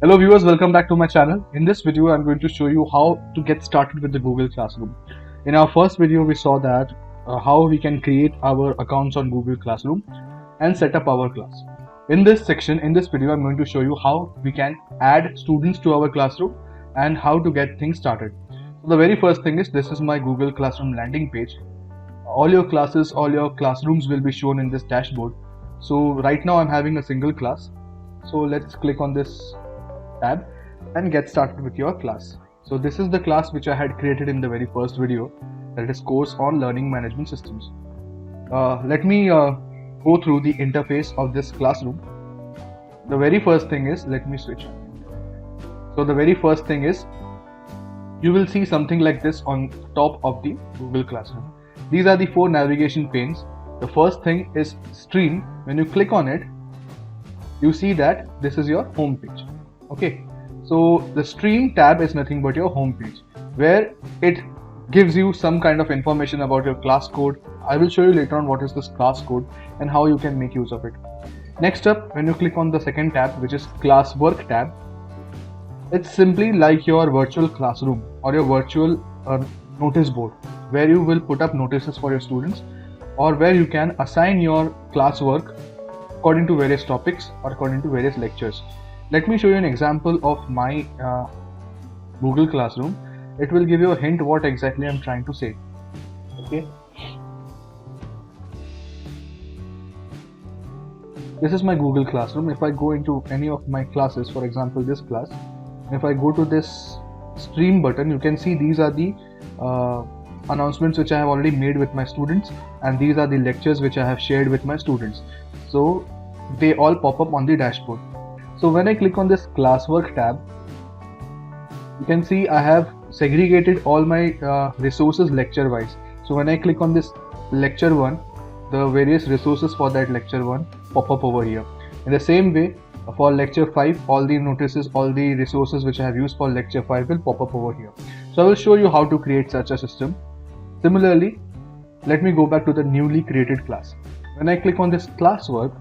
Hello viewers, welcome back to my channel. In this video, I'm going to show you how to get started with the Google Classroom. In our first video, we saw that how we can create our accounts on Google Classroom and set up our class. In this video, I'm going to show you how we can add students to our classroom and how to get things started. So the very first thing is, this is my Google Classroom landing page. All your classes, all your classrooms will be shown in this dashboard. So right now I'm having a single class. So let's click on this tab and get started with your class. So this is the class which I had created in the very first video, that is course on learning management systems. Let me go through the interface of this classroom. The very first thing is, let me switch. So the very first thing is, you will see something like this on top of the Google Classroom. These are the 4 navigation panes. The first thing is stream. When you click on it, you see that this is your home page. Okay, so the stream tab is nothing but your home page, where it gives you some kind of information about your class code. I will show you later on what is this class code and how you can make use of it. Next up, when you click on the second tab, which is classwork tab, it's simply like your virtual classroom or your virtual notice board, where you will put up notices for your students, or where you can assign your classwork according to various topics or according to various lectures. Let me show you an example of my Google Classroom. It will give you a hint what exactly I'm trying to say. Okay. This is my Google Classroom. If I go into any of my classes, for example this class, if I go to this stream button, you can see these are the announcements which I have already made with my students, and these are the lectures which I have shared with my students. So they all pop up on the dashboard. So when I click on this classwork tab, you can see I have segregated all my resources lecture wise. So when I click on this lecture 1, the various resources for that lecture 1 pop up over here. In the same way, for lecture 5, all the notices, all the resources which I have used for lecture 5 will pop up over here. So I will show you how to create such a system. Similarly, let me go back to the newly created class. When I click on this classwork,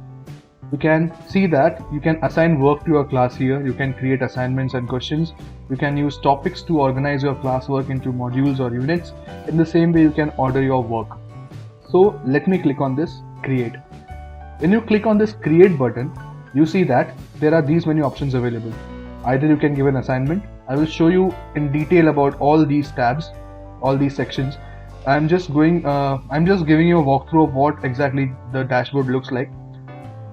you can see that you can assign work to your class here. You can create assignments and questions. You can use topics to organize your classwork into modules or units. In the same way, you can order your work. So let me click on this create. When you click on this create button, you see that there are these many options available. Either you can give an assignment. I will show you in detail about all these tabs, all these sections. I'm just giving you a walkthrough of what exactly the dashboard looks like.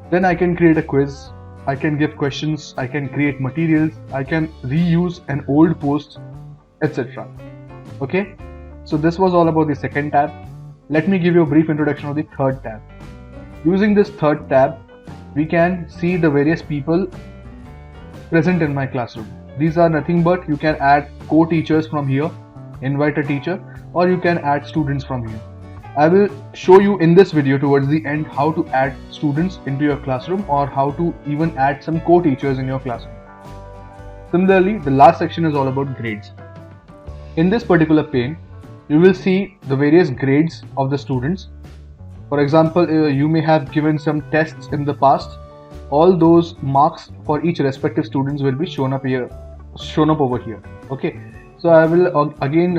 Then I can create a quiz, I can give questions, I can create materials, I can reuse an old post, etc. Okay, so this was all about the second tab. Let me give you a brief introduction of the third tab. Using this third tab, we can see the various people present in my classroom. These are nothing but, you can add co-teachers from here, invite a teacher, or you can add students from here. I will show you in this video towards the end how to add students into your classroom, or how to even add some co-teachers in your classroom. Similarly, the last section is all about grades. In this particular pane, you will see the various grades of the students. For example, you may have given some tests in the past. All those marks for each respective students will be shown up over here. Okay, so I will again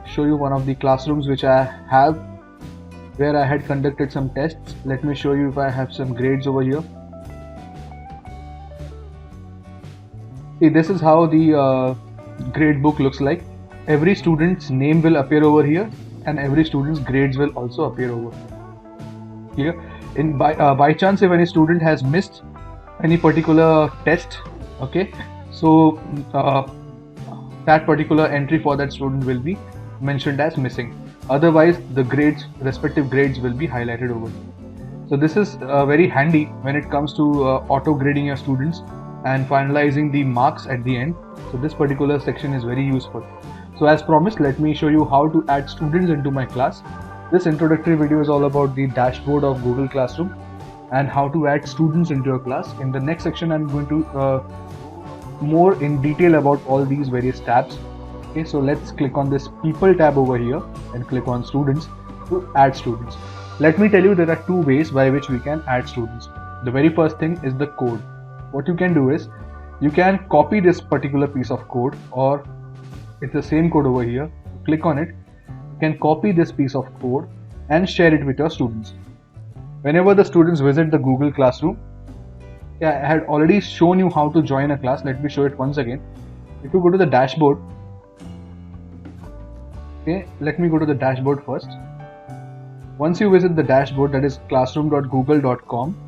show you one of the classrooms which I have, where I had conducted some tests. Let me show you if I have some grades over here. See, this is how the grade book looks like. Every student's name will appear over here, and every student's grades will also appear over here. By chance, if any student has missed any particular test, okay, so that particular entry for that student will be mentioned as missing. Otherwise, the respective grades will be highlighted over here. So this is very handy when it comes to auto grading your students and finalizing the marks at the end. So this particular section is very useful. So as promised, let me show you how to add students into my class. This introductory video is all about the dashboard of Google Classroom and how to add students into your class. In the next section, I'm going to more in detail about all these various tabs. Okay, so let's click on this people tab over here and click on students to add students. Let me tell you, there are 2 ways by which we can add students. The very first thing is the code. What you can do is, you can copy this particular piece of code, or it's the same code over here. Click on it. You can copy this piece of code and share it with your students. Whenever the students visit the Google Classroom, I had already shown you how to join a class. Let me show it once again. If you go to the dashboard, okay, let me go to the dashboard first. Once you visit the dashboard, that is classroom.google.com,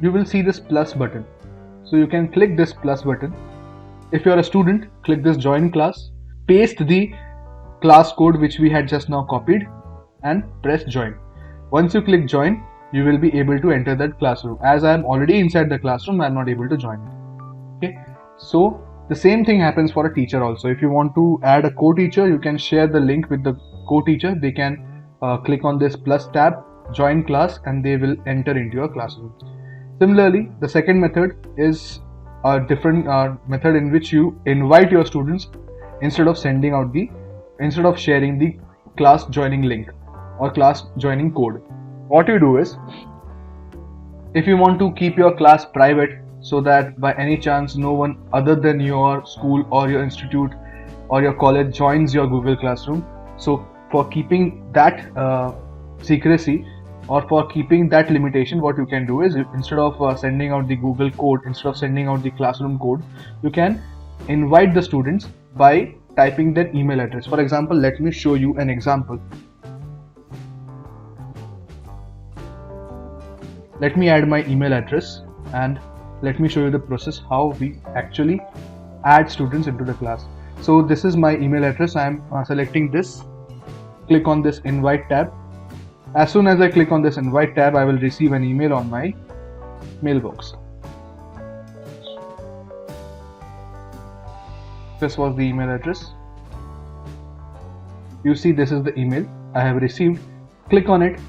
you will see this plus button. So you can click this plus button. If you are a student, click this join class, paste the class code which we had just now copied, and press join. Once you click join, you will be able to enter that classroom. As I am already inside the classroom, I am not able to join it. Okay, so the same thing happens for a teacher also. If you want to add a co-teacher, you can share the link with the co-teacher. They can click on this plus tab, join class, and they will enter into your classroom. Similarly, the second method is a different method in which you invite your students instead of sharing the class joining link or class joining code. What you do is, if you want to keep your class private so that by any chance no one other than your school or your institute or your college joins your Google Classroom, so for keeping that secrecy, or for keeping that limitation, what you can do is, instead of sending out the Google code, instead of sending out the classroom code, you can invite the students by typing their email address. For example, let me show you an example. Let me add my email address and let me show you the process how we actually add students into the class. So this is my email address. I am selecting this. Click on this invite tab. As soon as I click on this invite tab, I will receive an email on my mailbox. This was the email address. You see, this is the email I have received. Click on it,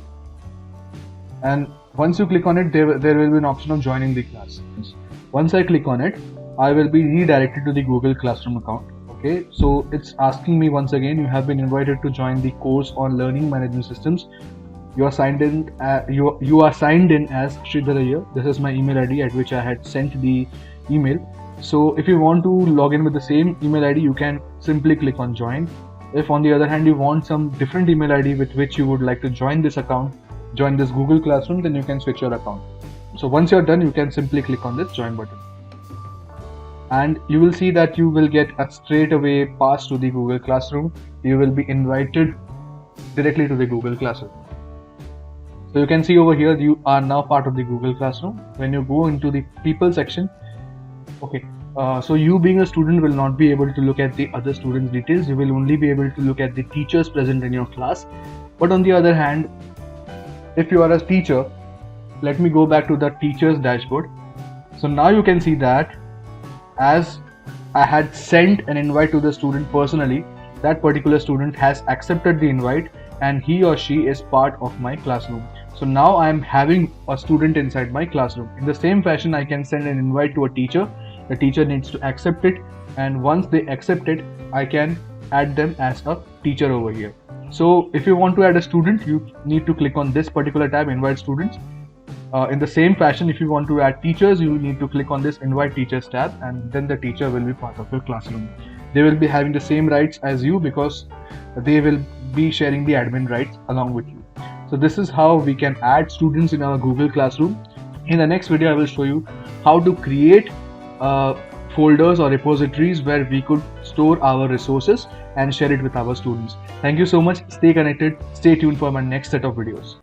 and once you click on it, there will be an option of joining the class. Once I click on it, I will be redirected to the Google Classroom account. Okay, so it's asking me once again, you have been invited to join the course on learning management systems. You are signed in. You are signed in as Sridhar Iyer. This is my email ID at which I had sent the email. So if you want to log in with the same email ID, you can simply click on join. If on the other hand you want some different email ID with which you would like to join this account, join this Google Classroom, then you can switch your account. So once you're done, you can simply click on this join button, and you will see that you will get a straight away pass to the Google Classroom. You will be invited directly to the Google Classroom. So you can see over here, you are now part of the Google Classroom. When you go into the people section, okay, so you being a student will not be able to look at the other students' details. You will only be able to look at the teachers present in your class. But on the other hand, if you are a teacher, let me go back to the teachers dashboard. So now you can see that as I had sent an invite to the student personally, that particular student has accepted the invite and he or she is part of my classroom. So now I am having a student inside my classroom. In the same fashion, I can send an invite to a teacher. The teacher needs to accept it, and once they accept it, I can add them as a teacher over here. So if you want to add a student, you need to click on this particular tab, invite students. In the same fashion, if you want to add teachers, you need to click on this invite teachers tab, and then the teacher will be part of your classroom. They will be having the same rights as you because they will be sharing the admin rights along with you. So this is how we can add students in our Google Classroom. In the next video, I will show you how to create folders or repositories where we could store our resources and share it with our students. Thank you so much. Stay connected. Stay tuned for my next set of videos.